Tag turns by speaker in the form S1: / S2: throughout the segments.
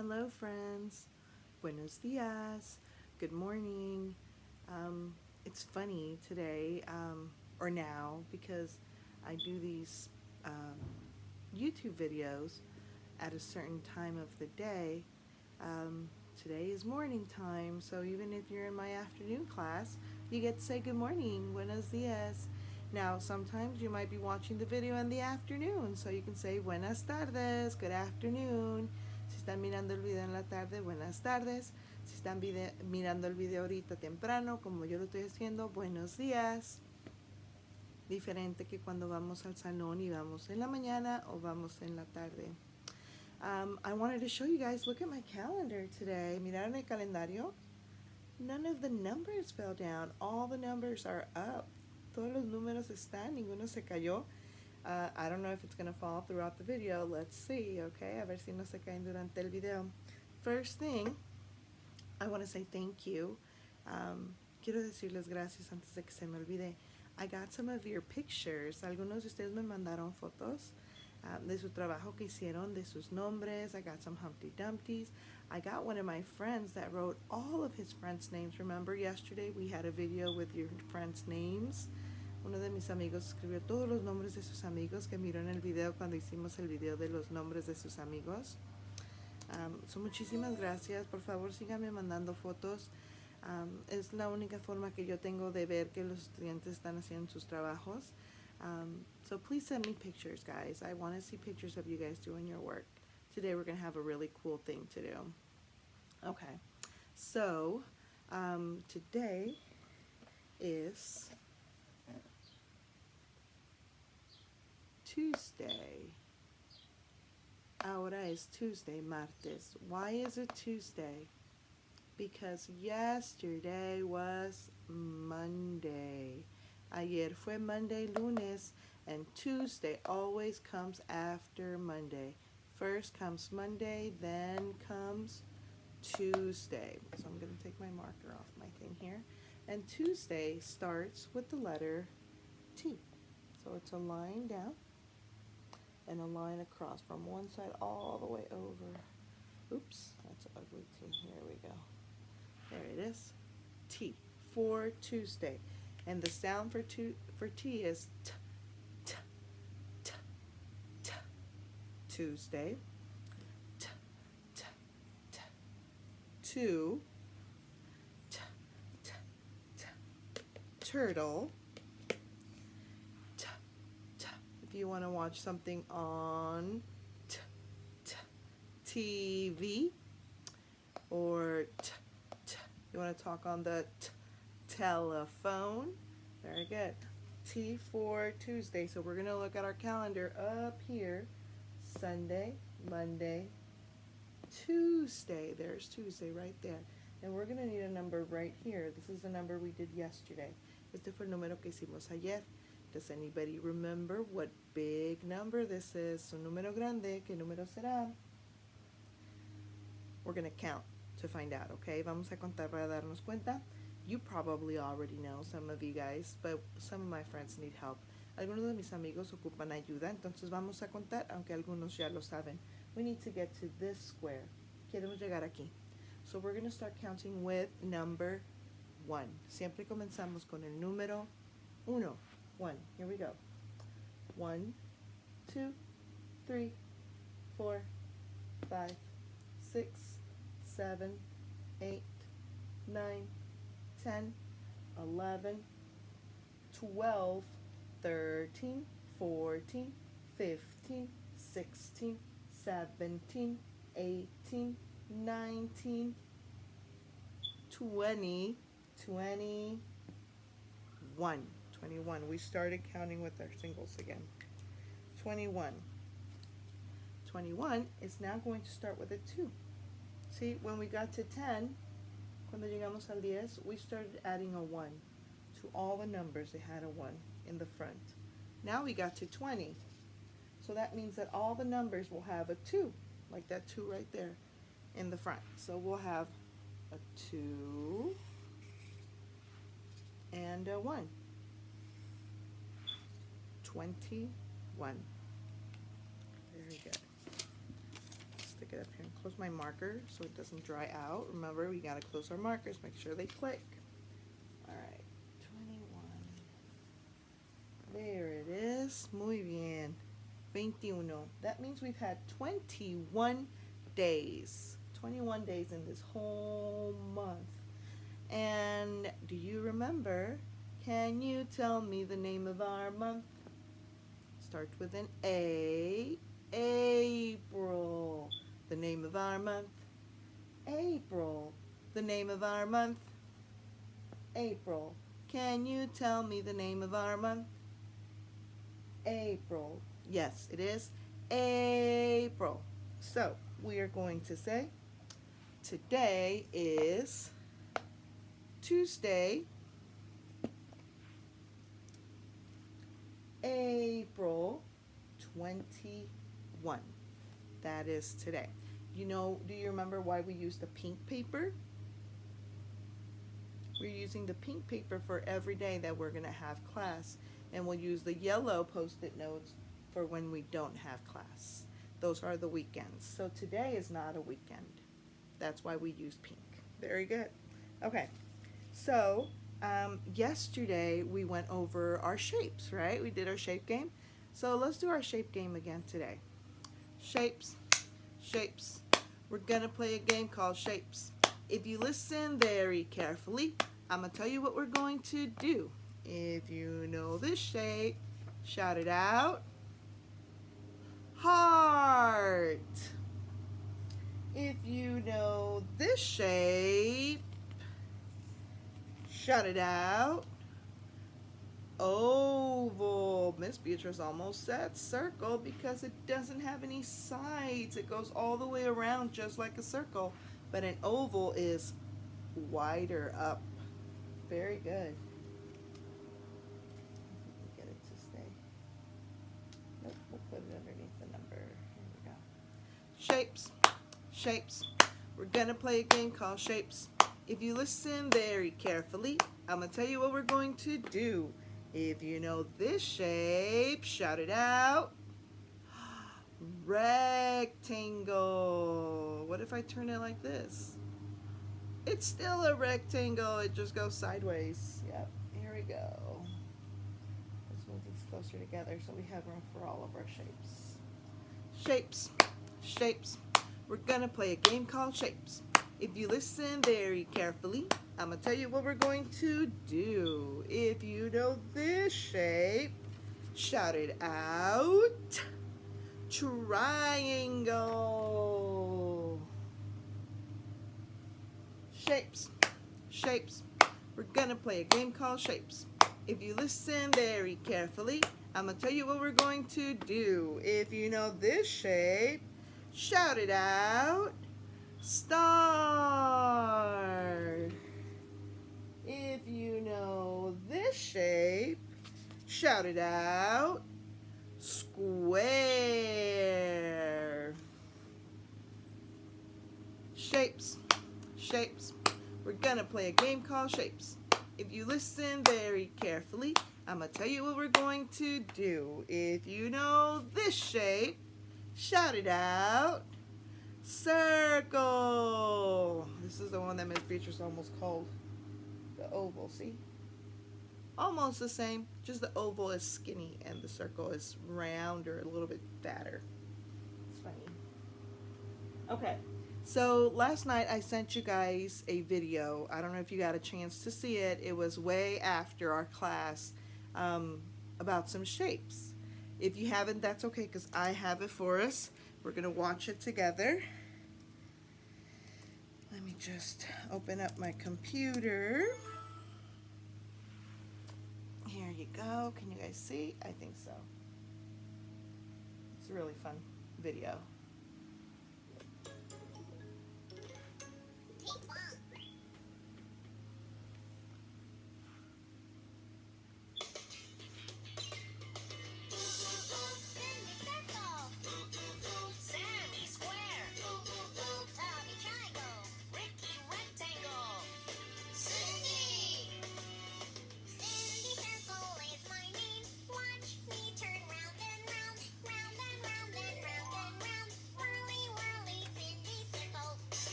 S1: Hello, friends. Buenos dias. Good morning. It's funny today, or now, because I do these YouTube videos at a certain time of the day. Um, Today is morning time, so even if you're in my afternoon class, you get to say good morning, buenos dias. Now, sometimes you might be watching the video in the afternoon, so you can say buenas tardes, good afternoon. Si están mirando el video en la tarde, buenas tardes. Si están mirando el video ahorita temprano, como yo lo estoy haciendo, buenos días. Diferente que cuando vamos al salón y vamos en la mañana o vamos en la tarde. I wanted to show you guys, look at my calendar today. Miraron el calendario? None of the numbers fell down. All the numbers are up. Todos los números están, ninguno se cayó. I don't know if it's going to fall throughout the video. Let's see, okay? A ver si no se caen durante el video. First thing, I want to say thank you. Quiero decirles gracias antes de que se me olvide. I got some of your pictures. Algunos de ustedes me mandaron fotos de su trabajo que hicieron, de sus nombres. I got some Humpty Dumptys. I got one of my friends that wrote all of his friends' names. Remember yesterday we had a video with your friends' names? Uno de mis amigos escribió todos los nombres de sus amigos que miró en el video cuando hicimos el video de los nombres de sus amigos. So muchísimas gracias. Por favor, síganme mandando fotos. Es la única forma que yo tengo de ver que los estudiantes están haciendo sus trabajos. So please send me pictures, guys. I want to see pictures of you guys doing your work. Today we're going to have a really cool thing to do. Okay, so today is Tuesday. Ahora es Tuesday, martes. Why is it Tuesday? Because yesterday was Monday. Ayer fue Monday, lunes, and Tuesday always comes after Monday. First comes Monday, then comes Tuesday. So I'm going to take my marker off my thing here. And Tuesday starts with the letter T. So it's a line down and a line across from one side all the way over. Oops, that's an ugly T. Here we go. There it is. T for Tuesday. And the sound for T is t, t, t, t. Tuesday. T, t, t. Two. T, t, t. Turtle. T, t. If you want to watch something on t, t, TV or t, t. You want to talk on the telephone. Very good. T for Tuesday. So we're going to look at our calendar up here. Sunday, Monday, Tuesday. There's Tuesday right there. And we're going to need a number right here. This is the number we did yesterday. Este fue el número que hicimos ayer. Does anybody remember what big number this is? Un número grande. ¿Qué número será? We're going to count to find out, okay? Vamos a contar para darnos cuenta. You probably already know, some of you guys, but some of my friends need help. Algunos de mis amigos ocupan ayuda, entonces vamos a contar, aunque algunos ya lo saben. We need to get to this square. Queremos llegar aquí. So we're going to start counting with number 1. Siempre comenzamos con el número 1. 1. Here we go. 1, 2, 3, 4, 5, 6, 7, 8, 9, 10, 11, 12, 13, 14, 15, 16, 17, 18, 19, 20, 21. 21. We started counting with our singles again. 21. 21 is now going to start with a 2. See, when we got to 10, cuando llegamos al 10, we started adding a 1 to all the numbers. They had a 1 in the front. Now we got to 20. So that means that all the numbers will have a 2, like that 2 right there in the front. So we'll have a 2 and a 1. 21. Very good. stick it up here and close my marker so it doesn't dry out. Remember, we gotta close our markers, make sure they click. All right, 21. There it is. Muy bien. 21. That means we've had 21 days. 21 days in this whole month. And do you remember? Can you tell me the name of our month? Starts with an A. April. The name of our month. April. The name of our month. April. Can you tell me the name of our month? April. Yes, it is April. So we are going to say today is Tuesday, April 21. That is today. Do you remember why we use the pink paper? We're using the pink paper for every day that we're going to have class, and we'll use the yellow post-it notes for when we don't have class. Those are the weekends. So today is not a weekend. That's why we use pink. Very good. Okay. So yesterday we went over our shapes, right? We did our shape game. So let's do our shape game again today. Shapes, shapes. We're gonna play a game called Shapes. If you listen very carefully, I'm gonna tell you what we're going to do. If you know this shape, shout it out. Heart. If you know this shape, shout it out. Oval. Miss Beatrice almost said circle because it doesn't have any sides. It goes all the way around just like a circle, but an oval is wider up. Very good. Get it to stay. Nope, we'll put it underneath the number. Here we go. Shapes, shapes. We're gonna play a game called Shapes. If you listen very carefully, I'm gonna tell you what we're going to do. If you know this shape, shout it out. Rectangle. What if I turn it like this? It's still a rectangle. It just goes sideways. Yep, here we go. Let's move these closer together so we have room for all of our shapes. Shapes, shapes. We're gonna play a game called Shapes. If you listen very carefully, I'm gonna tell you what we're going to do. If you know this shape, shout it out. Triangle. Shapes, shapes. We're gonna play a game called Shapes. If you listen very carefully, I'm gonna tell you what we're going to do. If you know this shape, shout it out. Star. If you know this shape, shout it out. Square. Shapes, shapes. We're gonna play a game called Shapes. If you listen very carefully, I'm gonna tell you what we're going to do. If you know this shape, shout it out. Circle. This is the one that Miss Beatrice almost called the oval, see? Almost the same, just the oval is skinny and the circle is rounder, a little bit fatter. It's funny. Okay, so last night I sent you guys a video. I don't know if you got a chance to see it. It was way after our class about some shapes. If you haven't, that's okay because I have it for us. We're going to watch it together. Let me just open up my computer. Here you go. Can you guys see? I think so. It's a really fun video.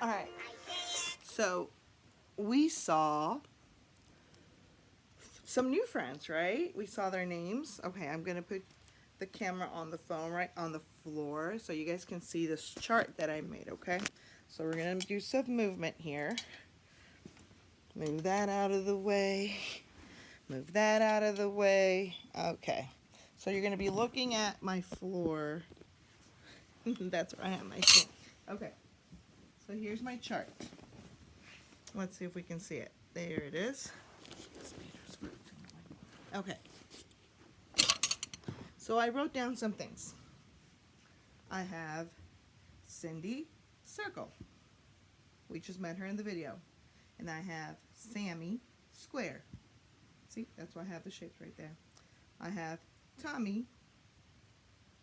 S1: All right. So we saw some new friends, right? We saw their names. Okay, I'm going to put the camera on the phone right on the floor so you guys can see this chart that I made, okay? So we're going to do some movement here. Move that out of the way. Move that out of the way. Okay. So you're going to be looking at my floor. That's where I have my thing. Okay. So here's my chart. Let's see if we can see it. There it is. Okay. So I wrote down some things. I have Cindy, circle. We just met her in the video. And I have Sammy, square. See, that's why I have the shapes right there. I have Tommy,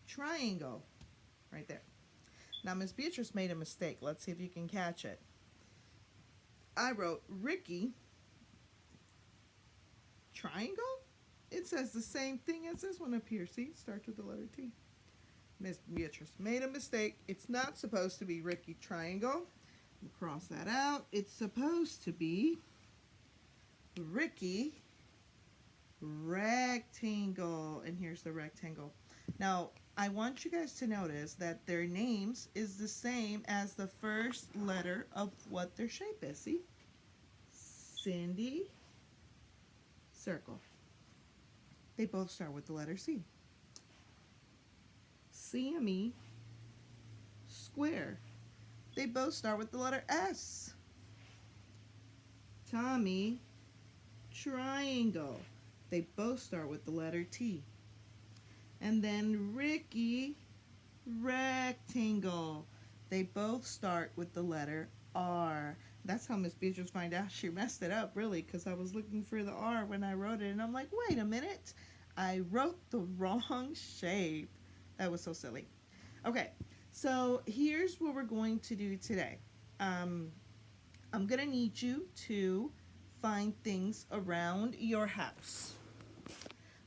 S1: triangle, right there. Now, Miss Beatrice made a mistake. Let's see if you can catch it. I wrote Ricky, triangle? It says the same thing as this one up here. See, it starts with the letter T. Miss Beatrice made a mistake. It's not supposed to be Ricky, triangle. We'll cross that out. It's supposed to be Ricky, rectangle. And here's the rectangle. Now, I want you guys to notice that their names is the same as the first letter of what their shape is. See? Cindy, circle. They both start with the letter C. Sammy, square. They both start with the letter S. Tommy, triangle. They both start with the letter T. And then Ricky, rectangle. They both start with the letter R. That's how Miss Beatrice find out she messed it up, really, because I was looking for the R when I wrote it, and I'm like, wait a minute. I wrote the wrong shape. That was so silly. Okay, so here's what we're going to do today. I'm going to need you to find things around your house.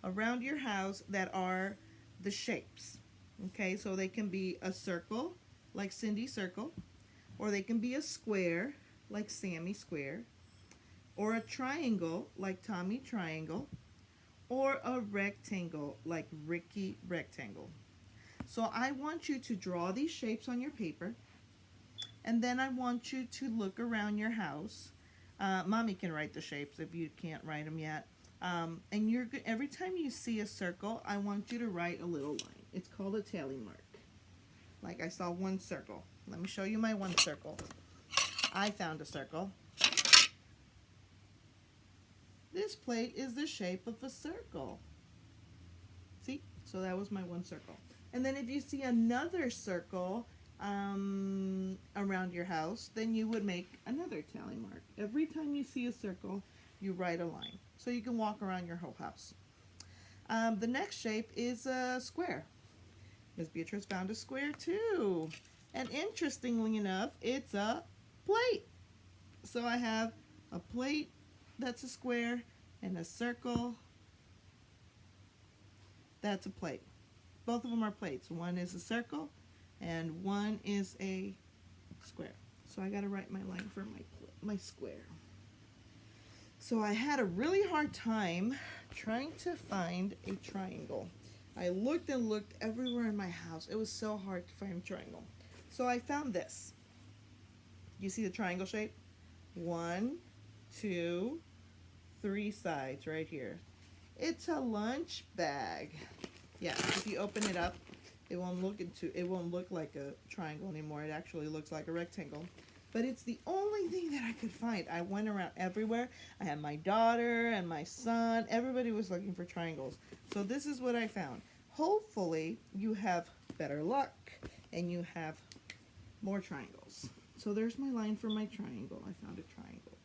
S1: Around your house that are the shapes. Okay, so they can be a circle, like Cindy circle, or they can be a square, like Sammy square, or a triangle, like Tommy triangle, or a rectangle, like Ricky rectangle. So I want you to draw these shapes on your paper, and then I want you to look around your house. Mommy can write the shapes if you can't write them yet. And every time you see a circle, I want you to write a little line. It's called a tally mark. Like I saw one circle. Let me show you my one circle. I found a circle. This plate is the shape of a circle. See? So that was my one circle. And then if you see another circle around your house, then you would make another tally mark. Every time you see a circle, you write a line. So you can walk around your whole house. The next shape is a square. Miss Beatrice found a square too. And interestingly enough, it's a plate. So I have a plate that's a square and a circle that's a plate. Both of them are plates. One is a circle and one is a square. So I got to write my line for my square. So I had a really hard time trying to find a triangle. I looked and looked everywhere in my house. It was so hard to find a triangle. So I found this. You see the triangle shape? 1, 2, 3 sides right here. It's a lunch bag. Yeah, if you open it up, it won't look like a triangle anymore. It actually looks like a rectangle. But it's the only thing that I could find. I went around everywhere. I had my daughter and my son. Everybody was looking for triangles. So this is what I found. Hopefully you have better luck and you have more triangles. So there's my line for my triangle. I found a triangle.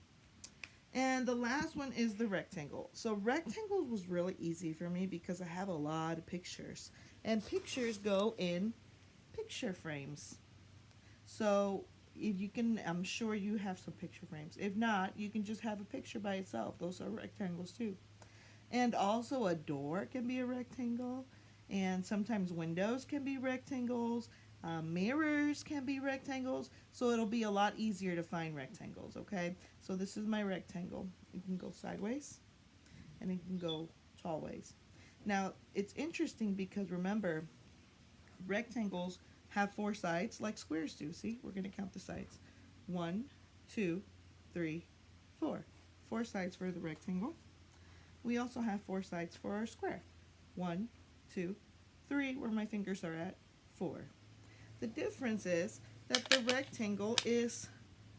S1: And the last one is the rectangle. So rectangles was really easy for me because I have a lot of pictures. And pictures go in picture frames. So if you can, I'm sure you have some picture frames. If not, you can just have a picture by itself. Those are rectangles too. And also a door can be a rectangle. And sometimes windows can be rectangles. Mirrors can be rectangles, so it'll be a lot easier to find rectangles, okay? So this is my rectangle. It can go sideways, and it can go tall ways. Now, it's interesting because remember, rectangles have 4 sides like squares do. See, we're going to count the sides. 1, 2, 3, 4. 4 sides for the rectangle. We also have 4 sides for our square. 1, 2, 3, where my fingers are at, 4. The difference is that the rectangle is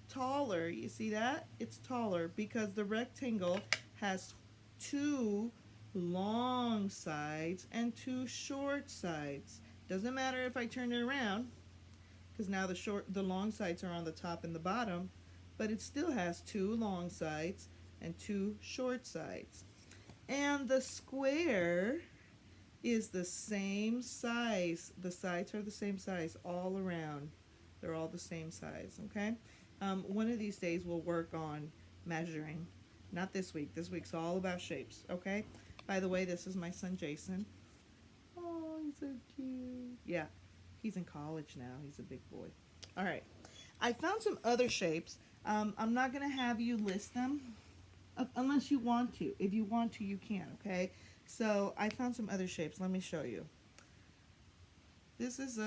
S1: taller. You see that? It's taller because the rectangle has 2 long sides and 2 short sides. Doesn't matter if I turn it around, because now the long sides are on the top and the bottom, but it still has 2 long sides and 2 short sides. And the square is the same size. The sides are the same size all around. They're all the same size, okay? One of these days we'll work on measuring. Not this week. This week's all about shapes, okay? By the way, this is my son Jason. Oh, he's so cute. Yeah, he's in college now. He's a big boy. All right. I found some other shapes. I'm not going to have you list them unless you want to. If you want to, you can, okay? So I found some other shapes. Let me show you. This is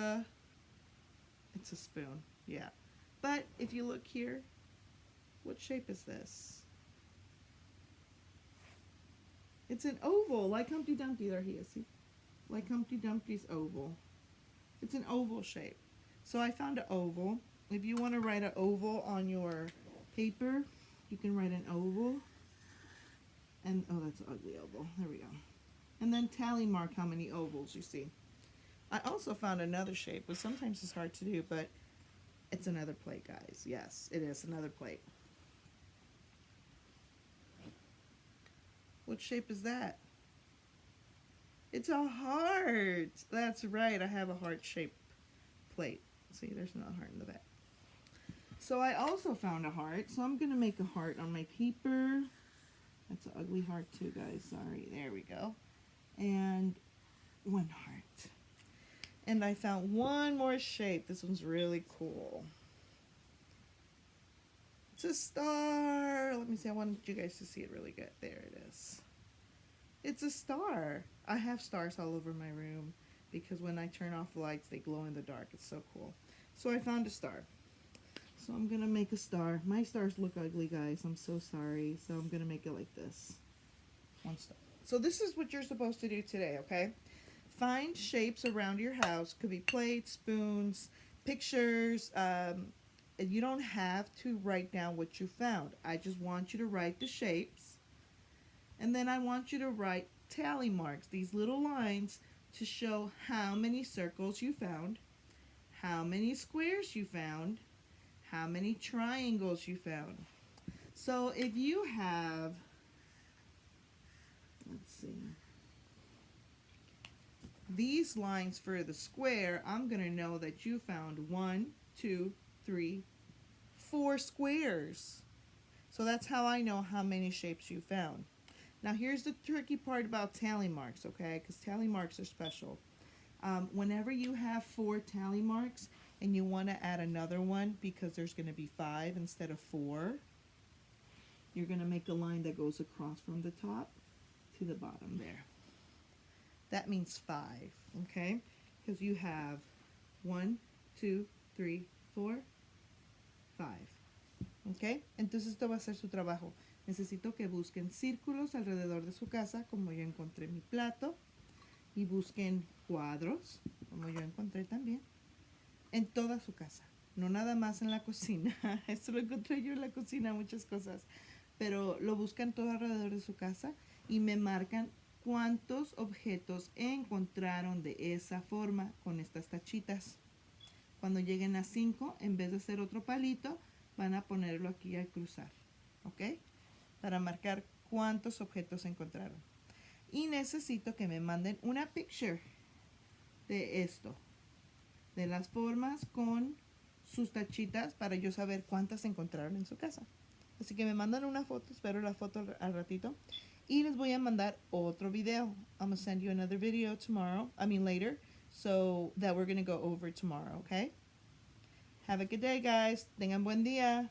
S1: it's a spoon, yeah. But if you look here, what shape is this? It's an oval, like Humpty Dumpty. There he is, see? Like Humpty Dumpty's oval. It's an oval shape. So I found an oval. If you want to write an oval on your paper, you can write an oval. And, oh, that's an ugly oval. There we go. And then tally mark how many ovals you see. I also found another shape, which sometimes is hard to do, but it's another plate, guys. Yes, it is another plate. What shape is that? It's a heart. That's right. I have a heart-shaped plate. See, there's no heart in the back. So I also found a heart. So I'm going to make a heart on my paper. That's an ugly heart too, guys. Sorry. There we go. And one heart. And I found one more shape. This one's really cool. It's a star. Let me see. I wanted you guys to see it really good. There it is. It's a star. I have stars all over my room because when I turn off the lights, they glow in the dark. It's so cool. So I found a star. So I'm going to make a star. My stars look ugly, guys. I'm so sorry. So I'm going to make it like this. One star. So this is what you're supposed to do today, okay? Find shapes around your house. Could be plates, spoons, pictures. You don't have to write down what you found. I just want you to write the shapes. And then I want you to write tally marks, these little lines to show how many circles you found, how many squares you found, how many triangles you found. So if you have, let's see, these lines for the square, I'm going to know that you found 1, 2, 3, 4 squares. So that's how I know how many shapes you found. Now here's the tricky part about tally marks, okay? Because tally marks are special. Whenever you have 4 tally marks and you want to add another one because there's going to be 5 instead of 4, you're going to make a line that goes across from the top to the bottom there. That means 5, okay? Because you have 1, 2, 3, 4, 5. ¿Ok? Entonces esto va a ser su trabajo. Necesito que busquen círculos alrededor de su casa, como yo encontré mi plato. Y busquen cuadros, como yo encontré también, en toda su casa. No nada más en la cocina. Esto lo encontré yo en la cocina, muchas cosas. Pero lo buscan todo alrededor de su casa y me marcan cuántos objetos encontraron de esa forma con estas tachitas. Cuando lleguen a 5, en vez de hacer otro palito, van a ponerlo aquí al cruzar, ¿ok? Para marcar cuántos objetos encontraron. Y necesito que me manden una picture de esto, de las formas con sus tachitas para yo saber cuántas encontraron en su casa. Así que me mandan una foto, espero la foto al ratito. Y les voy a mandar otro video. I'm going to send you another video later, so that we're going to go over tomorrow, okay? Have a good day, guys. Tengan buen día.